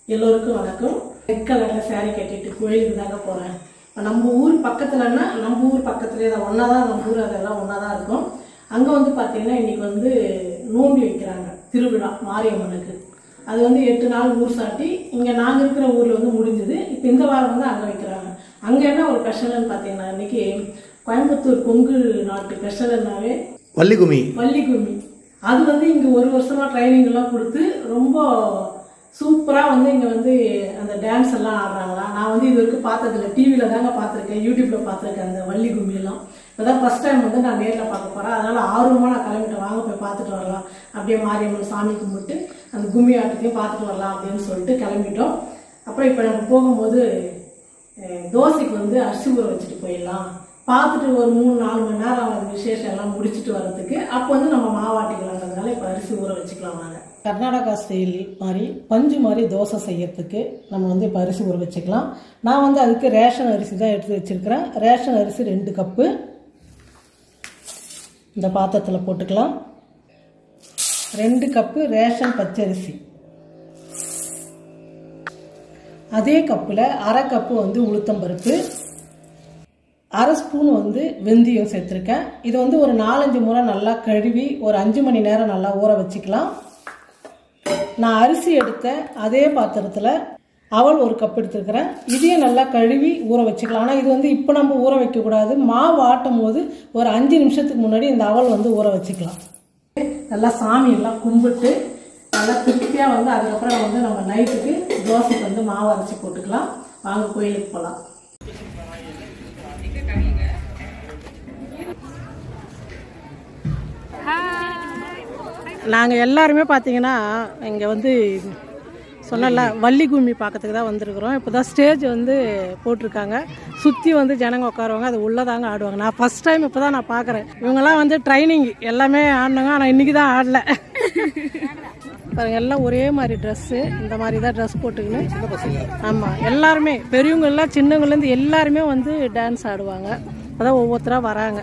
எல்லோருக்கும் வணக்கம். ரெட் கலர்ல சாரி கட்டிட்டு கோயிலுக்கு தாங்க போறேன். நம்ம ஊர் பக்கத்துலன்னா நம்ம ஊர் பக்கத்துலேயே தான் ஒன்னாதான் நம்ம ஊர் அதெல்லாம் ஒன்னாதான் இருக்கும். அங்க வந்து பாத்தீங்கன்னா இன்னைக்கு வந்து நோம்பி வைக்கிறாங்க, திருவிழா மாரியம்மனுக்கு. அது வந்து 8 நாள் ஊர் சாட்டி இங்க நாங்க இருக்கிற ஊர்ல வந்து முடிஞ்சது. இப்போ இந்த வாரம் வந்து அங்க வைக்கிறாங்க. அங்க என்ன ஒரு ஸ்பெஷல்னு பாத்தீங்கன்னா இன்னைக்கு கோயம்புத்தூர் கொங்கு நாட்டு ஸ்பெஷல்னாவே வள்ளிகும்மி. அது வந்து இங்க ஒரு வருஷமா ட்ரைனிங் எல்லாம் கொடுத்து ரொம்ப சூப்பரா வந்து இங்க வந்து அந்த டான்ஸ் எல்லாம் ஆடுறாங்களா. நான் வந்து இது வரைக்கும் பார்த்ததில்லை, டிவியில தாங்க பார்த்துருக்கேன், யூடியூப்ல பார்த்துருக்கேன். அந்த வள்ளி கும்மி எல்லாம் இப்போதான் ஃபர்ஸ்ட் டைம் வந்து நான் நேரில் பார்க்க போறேன். அதனால ஆர்வமா நான் கிளம்பிட்டேன், வாங்க போய் பார்த்துட்டு வரலாம், அப்படியே மாரியம்மன் சாமி கும்பிட்டு அந்த கும்மி ஆட்டத்தையும் பார்த்துட்டு வரலாம் அப்படின்னு சொல்லிட்டு கிளம்பிட்டோம். அப்புறம் இப்போ நம்ம போகும்போது தோசைக்கு வந்து அரிசி ஊற வச்சுட்டு போயிடலாம், பார்த்துட்டு ஒரு 3-4 மணி நேரம் அது விசேஷம் எல்லாம் முடிச்சுட்டு வர்றதுக்கு. அப்போ வந்து நம்ம மாவாட்டிக்கலாங்கிறதுனால இப்போ அரிசி ஊற வச்சுக்கலாம். வாங்க. கர்நாடகா ஸ்டைல் மாதிரி பஞ்சு மாதிரி தோசை செய்யறதுக்கு நம்ம வந்து இப்போ அரிசி ஊற வச்சுக்கலாம். நான் வந்து அதுக்கு ரேஷன் அரிசி தான் எடுத்து வச்சிருக்கிறேன். ரேஷன் அரிசி 2 கப்பு இந்த பாத்திரத்தில் போட்டுக்கலாம். 2 கப்பு ரேஷன் பச்சரிசி, அதே கப்பில் 1/2 கப்பு வந்து உளுத்தம்பருப்பு, 1/2 ஸ்பூன் வந்து வெந்தயம் சேர்த்துருக்கேன். இது வந்து ஒரு 4-5 முறை நல்லா கழுவி ஒரு 5 மணி நேரம் நல்லா ஊற வச்சுக்கலாம். நான் அரிசி எடுத்த அதே பாத்திரத்தில் அவல் 1 கப் எடுத்துருக்கிறேன். இதையும் நல்லா கழுவி ஊற வச்சுக்கலாம். ஆனால் இது வந்து இப்போ நம்ம ஊற வைக்கக்கூடாது, மாவு ஆட்டும் போது ஒரு 5 நிமிஷத்துக்கு முன்னாடி இந்த அவல் வந்து ஊற வச்சுக்கலாம். நல்லா சாமி எல்லாம் கும்பிட்டு நல்லா திருப்தியாக வந்து அதுக்கப்புறம் வந்து நம்ம நைட்டுக்கு தோசைக்கு வந்து மாவு அரைச்சி போட்டுக்கலாம். வாங்க கோயிலுக்கு போகலாம். நாங்கள் எல்லாருமே பார்த்தீங்கன்னா இங்கே வந்து சொன்னல வள்ளி கும்மி பார்க்கறதுக்கு தான் வந்திருக்கிறோம். இப்போ தான் ஸ்டேஜ் வந்து போட்டிருக்காங்க, சுற்றி வந்து ஜனங்க உட்காருவாங்க, அது உள்ளதாங்க ஆடுவாங்க. நான் ஃபர்ஸ்ட் டைம் இப்போ தான் நான் பார்க்குறேன். இவங்கெல்லாம் வந்து ட்ரைனிங் எல்லாமே ஆடினாங்க, ஆனால் இன்றைக்கி தான் ஆடல. பாருங்க, எல்லாம் ஒரே மாதிரி ட்ரெஸ்ஸு, இந்த மாதிரி தான் ட்ரெஸ் போட்டுக்கின்னு. ஆமாம், எல்லாருமே பெரியவங்க எல்லாம் சின்னவங்கலேருந்து எல்லாருமே வந்து டான்ஸ் ஆடுவாங்க. அதான் ஒவ்வொருத்தராக வராங்க.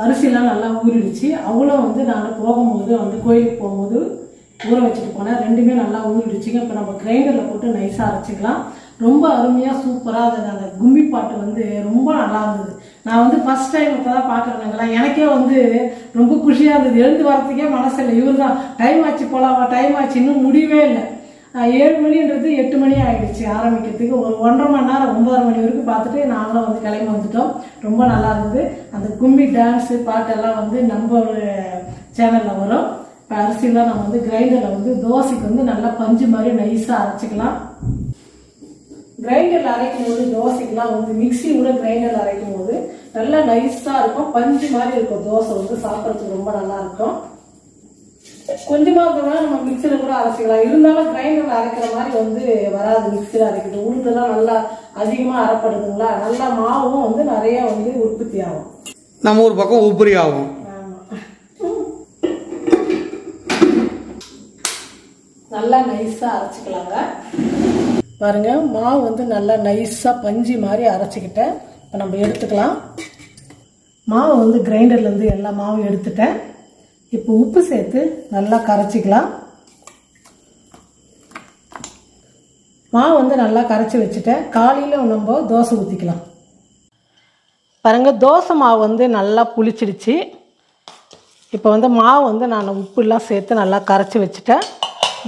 அரிசிலாம் நல்லா ஊறிடுச்சு. அவ்வளோ வந்து நான் போகும்போது வந்து கோயிலுக்கு போகும்போது ஊற வச்சுட்டு போனேன். 2மே நல்லா ஊறிடுச்சுங்க. இப்போ நம்ம கிரைண்டரில் போட்டு நைஸாக அரைச்சிக்கலாம். ரொம்ப அருமையாக சூப்பராக அது அந்த கும்மி பாட்டு வந்து ரொம்ப நல்லா இருந்தது. நான் வந்து ஃபர்ஸ்ட் டைம் இப்போ தான் பார்க்குறேங்களா, எனக்கே வந்து ரொம்ப குஷியாக இருந்தது. எழுந்து வரத்துக்கே மனசில்லை. இவர் தான் டைம் ஆச்சு போகலாமா, டைம் ஆச்சு, இன்னும் முடியவே இல்லை. 7 மணின்றது 8 மணி ஆகிடுச்சு ஆரம்பிக்கிறதுக்கு. ஒரு 1.5 மணி நேரம் 9 மணி வரைக்கும் பார்த்துட்டு நாங்களும் வந்து கிளம்பி வந்துட்டோம். ரொம்ப நல்லா இருந்தது. அந்த கும்மி டான்ஸு பாட்டெல்லாம் வந்து நம்ம ஒரு சேனலில் வரும். இப்போ அரிசிலாம் நம்ம வந்து கிரைண்டரில் வந்து தோசைக்கு வந்து நல்லா பஞ்சு மாதிரி நைஸாக அரைச்சிக்கலாம். கிரைண்டரில் அரைக்கும் போது தோசைக்கெல்லாம் வந்து மிக்சி கூட கிரைண்டரில் அரைக்கும் போது நல்லா நைஸாக இருக்கும், பஞ்சு மாதிரி இருக்கும். தோசை வந்து சாப்பிட்றதுக்கு ரொம்ப நல்லா இருக்கும். கொஞ்சமா இருக்கிறதா நம்ம மிக்சியில கூட அரைச்சிக்கலாம். இருந்தாலும் கிரைண்டர்ல அரைக்கிற மாதிரி வந்து வராது. மிக்சியில அரைக்கிறது உளுந்தெல்லாம் நல்லா அதிகமா அரைப்படுதுங்களா, நல்லா மாவும் வந்து நிறைய வந்து உற்பத்தி ஆகும். நம்ம ஒரு பக்கம் உபரி ஆகும். நல்லா நைஸா அரைச்சிக்கலாங்க. பாருங்க, மாவு வந்து நல்லா நைஸா பஞ்சு மாதிரி அரைச்சிக்கிட்டேன். இப்போ நம்ம எடுத்துக்கலாம். மாவு வந்து கிரைண்டர்ல இருந்து எல்லா மாவும் எடுத்துட்டேன். இப்போ உப்பு சேர்த்து நல்லா கரைச்சிக்கலாம். மாவு வந்து நல்லா கரைச்சி வச்சுட்டேன். காலையில் நம்ம தோசை ஊற்றிக்கலாம். பாருங்கள், தோசை மாவு வந்து நல்லா புளிச்சிடுச்சு. இப்போ வந்து மாவு வந்து நான் உப்புலாம் சேர்த்து நல்லா கரைச்சி வச்சுட்டேன்.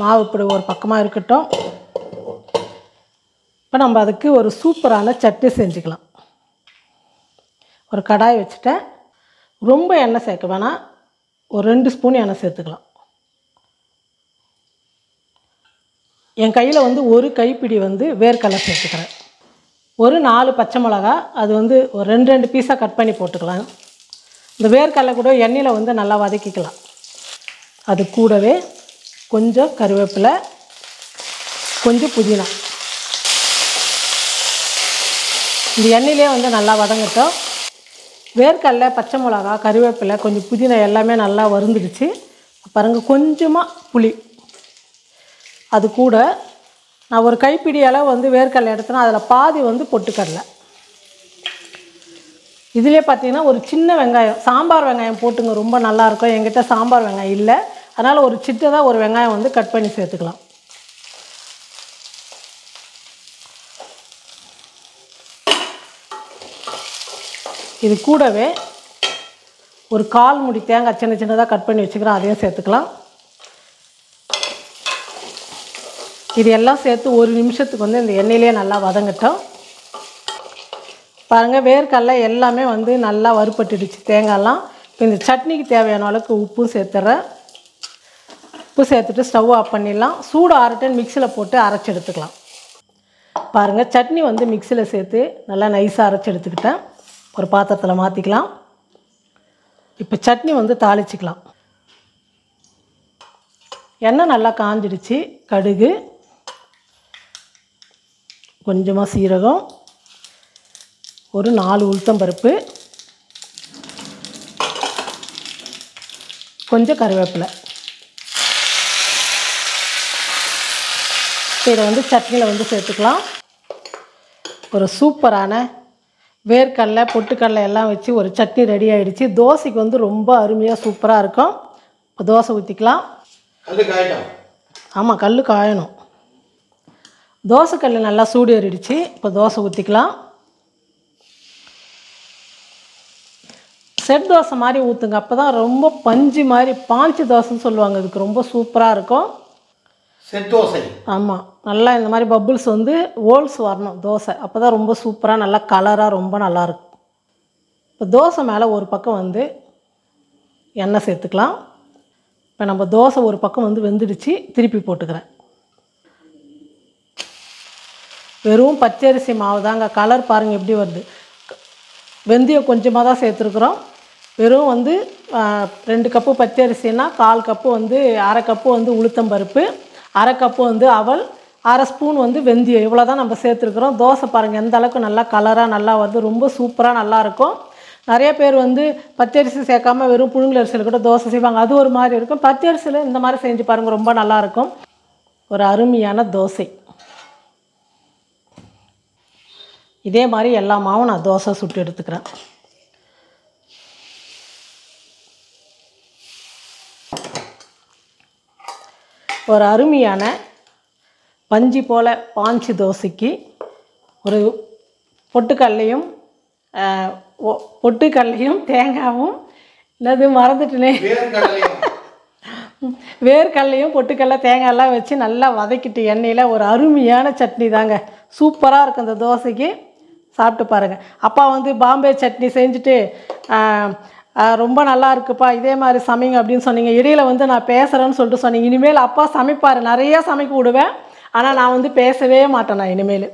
மாவு இப்படி ஒரு பக்கமாக இருக்கட்டும். இப்போ நம்ம அதுக்கு ஒரு சூப்பரான சட்னி செஞ்சுக்கலாம். ஒரு கடாய் வச்சுட்டேன். ரொம்ப எண்ணெய் சேர்க்க வேணாம், ஒரு 2 ஸ்பூன் எண்ணெய் சேர்த்துக்கலாம். என் கையில் வந்து ஒரு கைப்பிடி வந்து வேர்க்கடலை சேர்த்துக்கிறேன். ஒரு 4 பச்சை மிளகா, அது வந்து ஒரு 2 பீஸாக கட் பண்ணி போட்டுக்கலாம். இந்த வேர்க்கடலை கூட எண்ணெயில் வந்து நல்லா வதக்கிக்கலாம். அது கூடவே கொஞ்சம் கருவேப்பிலை, கொஞ்சம் புதினா. இந்த எண்ணெயிலே வந்து நல்லா வதங்கட்டும். வேர்க்கடலை, பச்சை மிளகா, கருவேப்பிலை, கொஞ்சம் புதினா எல்லாமே நல்லா வறுந்துடுச்சு. பாருங்கள், கொஞ்சமாக புளி. அது கூட நான் ஒரு கைப்பிடி அளவு வந்து வேர்க்கடலை எடுத்தேன்னா அதில் பாதி வந்து பொட்டுக்கடலை. இதிலே பார்த்தீங்கன்னா ஒரு சின்ன வெங்காயம், சாம்பார் வெங்காயம் போட்டுங்க, ரொம்ப நல்லாயிருக்கும். என்கிட்ட சாம்பார் வெங்காயம் இல்லை, அதனால் ஒரு சின்னதாக ஒரு வெங்காயம் வந்து கட் பண்ணி சேர்த்துக்கலாம். இது கூடவே ஒரு 1/4 மூடி தேங்காய் சின்ன சின்னதாக கட் பண்ணி வச்சுக்கிறேன், அதையும் சேர்த்துக்கலாம். இது எல்லாம் சேர்த்து ஒரு நிமிஷத்துக்கு வந்து இந்த எண்ணெயிலே நல்லா வதங்கட்டும். பாருங்கள், வேர்க்கடலை எல்லாமே வந்து நல்லா வறுபட்டுடுச்சு, தேங்காயெல்லாம். இப்போ இந்த சட்னிக்கு தேவையான அளவுக்கு உப்பும் சேர்த்துட்றேன். உப்பு சேர்த்துட்டு ஸ்டவ் ஆஃப் பண்ணிடலாம். சூடு ஆறட்டும், மிக்சியில் போட்டு அரைச்சி எடுத்துக்கலாம். பாருங்கள், சட்னி வந்து மிக்சியில் சேர்த்து நல்லா நைஸாக அரைச்சி எடுத்துக்கிட்டேன். ஒரு பாத்திரத்தில் மாற்றிக்கலாம். இப்போ சட்னி வந்து தாளிச்சிக்கலாம். எண்ணெய் நல்லா காஞ்சிடுச்சு. கடுகு, கொஞ்சமாக சீரகம், ஒரு 4 உளுத்தம்பருப்பு, கொஞ்சம் கருவேப்பிலை. இதை வந்து சட்னியில் வந்து சேர்த்துக்கலாம். ஒரு சூப்பரான வேர்க்கடலை, பொட்டுக்கடலை எல்லாம் வச்சு ஒரு சட்னி ரெடி ஆகிடுச்சு. தோசைக்கு வந்து ரொம்ப அருமையாக சூப்பராக இருக்கும். இப்போ தோசை ஊற்றிக்கலாம். ஆமாம், கல் காயணும். தோசைக்கல் நல்லா சூடு ஏறிடுச்சு. இப்போ தோசை ஊற்றிக்கலாம். செட் தோசை மாதிரி ஊற்றுங்க, அப்போ தான் ரொம்ப பஞ்சு மாதிரி, பாஞ்சு தோசைன்னு சொல்லுவாங்க, இதுக்கு ரொம்ப சூப்பராக இருக்கும். செட் தோசை. ஆமாம், நல்லா இந்த மாதிரி பப்புள்ஸ் வந்து ஹோல்ஸ் வரணும் தோசை, அப்போ தான் ரொம்ப சூப்பராக நல்லா கலராக ரொம்ப நல்லாயிருக்கும். இப்போ தோசை மேலே ஒரு பக்கம் வந்து எண்ணெய் சேர்த்துக்கலாம். இப்போ நம்ம தோசை ஒரு பக்கம் வந்து வெந்துடுச்சு, திருப்பி போட்டுக்கிறேன். வெறும் பச்சரிசி மாவு தாங்க, கலர் பாருங்கள் எப்படி வருது. வெந்தயம் கொஞ்சமாக தான் சேர்த்துருக்குறோம். வெறும் வந்து 2 கப்பு பச்சரிசின்னா 1/4 கப்பு வந்து, 1/2 கப்பு வந்து உளுத்தம்பருப்பு, 1/2 கப்பு வந்து அவல், 1/2 ஸ்பூன் வந்து வெந்தயம், இவ்வளோ தான் நம்ம சேர்த்துருக்குறோம். தோசை பாருங்கள் எந்த அளவுக்கு நல்லா கலராக நல்லா வருது, ரொம்ப சூப்பராக நல்லாயிருக்கும். நிறைய பேர் வந்து பச்சரிசி சேர்க்காம வெறும் புழுங்கல் அரிசியில் கூட தோசை செய்வாங்க, அது ஒரு மாதிரி இருக்கும். பச்சரிசியில் இந்த மாதிரி செஞ்சு பாருங்கள், ரொம்ப நல்லாயிருக்கும். ஒரு அருமையான தோசை. இதே மாதிரி எல்லா மாவும் நான் தோசை சுட்டு எடுத்துக்கிறேன். ஒரு அருமையான பஞ்சு போல் பாஞ்சு தோசைக்கு ஒரு பொட்டுக்கல்லையும் தேங்காயும் என்னது மறந்துட்டுனே, வேர்க்கடலையும் பொட்டுக்கடலை தேங்காயெல்லாம் வச்சு நல்லா வதக்கிட்டு எண்ணெயில் ஒரு அருமையான சட்னி தாங்க, சூப்பராக இருக்கும். இந்த தோசைக்கு சாப்பிட்டு பாருங்கள். அப்பா வந்து பாம்பே சட்னி செஞ்சுட்டு ரொம்ப நல்லா இருக்குப்பா, இதே மாதிரி சமைங்க அப்படின்னு சொன்னீங்க. இடையில் வந்து நான் பேசுகிறேன்னு சொல்லிட்டு சொன்னீங்க. இனிமேல் அப்பா சமைப்பார், நிறையா சமைக்க விடுவேன், ஆனால் நான் வந்து பேசவே மாட்டேன். நான் இனிமேல்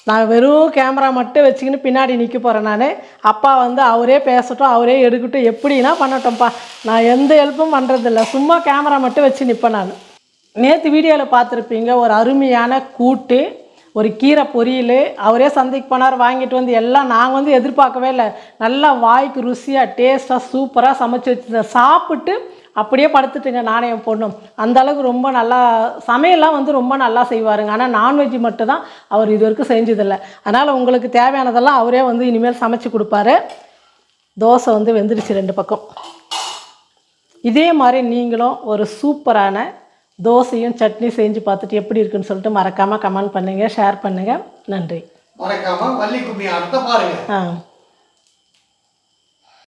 நான் வெறும் கேமரா மட்டும் வச்சுக்கின்னு பின்னாடி நிற்க போகிறேன். நான் அப்பா வந்து அவரே பேசட்டும், அவரே எடுக்கட்டும், எப்படின்னா பண்ணட்டோம்ப்பா, நான் எந்த ஹெல்ப்பும் பண்ணுறதில்ல, சும்மா கேமரா மட்டும் வச்சு நிற்பேன். நான் நேற்று வீடியோவில் பார்த்துருப்பீங்க, ஒரு அருமையான கூட்டு, ஒரு கீரை பொரியல், அவரே சந்தைக்கு போனார் வாங்கிட்டு வந்து, எல்லாம் நாங்கள் வந்து எதிர்பார்க்கவே இல்லை, நல்லா வாய்க்கு ருசியாக டேஸ்ட்டாக சூப்பராக சமைச்சு வச்சு சாப்பிட்டு அப்படியே படுத்துட்டுங்க நானே என் பொண்ணும். அந்தளவுக்கு ரொம்ப நல்லா சமையல்லாம் வந்து ரொம்ப நல்லா செய்வாருங்க. ஆனால் நான்வெஜ் மட்டும் தான் அவர் இது வரைக்கும் செஞ்சதில்லை. அதனால் உங்களுக்கு தேவையானதெல்லாம் அவரே வந்து இனிமேல் சமைச்சு கொடுப்பாரு. தோசை வந்து வெந்துடுச்சு 2 பக்கம். இதே மாதிரி நீங்களும் ஒரு சூப்பரான தோசையும் சட்னி செஞ்சு பார்த்துட்டு எப்படி இருக்குன்னு சொல்லிட்டு மறக்காமல் கமெண்ட் பண்ணுங்கள், ஷேர் பண்ணுங்கள். நன்றி. மறக்காம வள்ளி கும்மி ஆட்டத்தை பாருங்க. ஆ.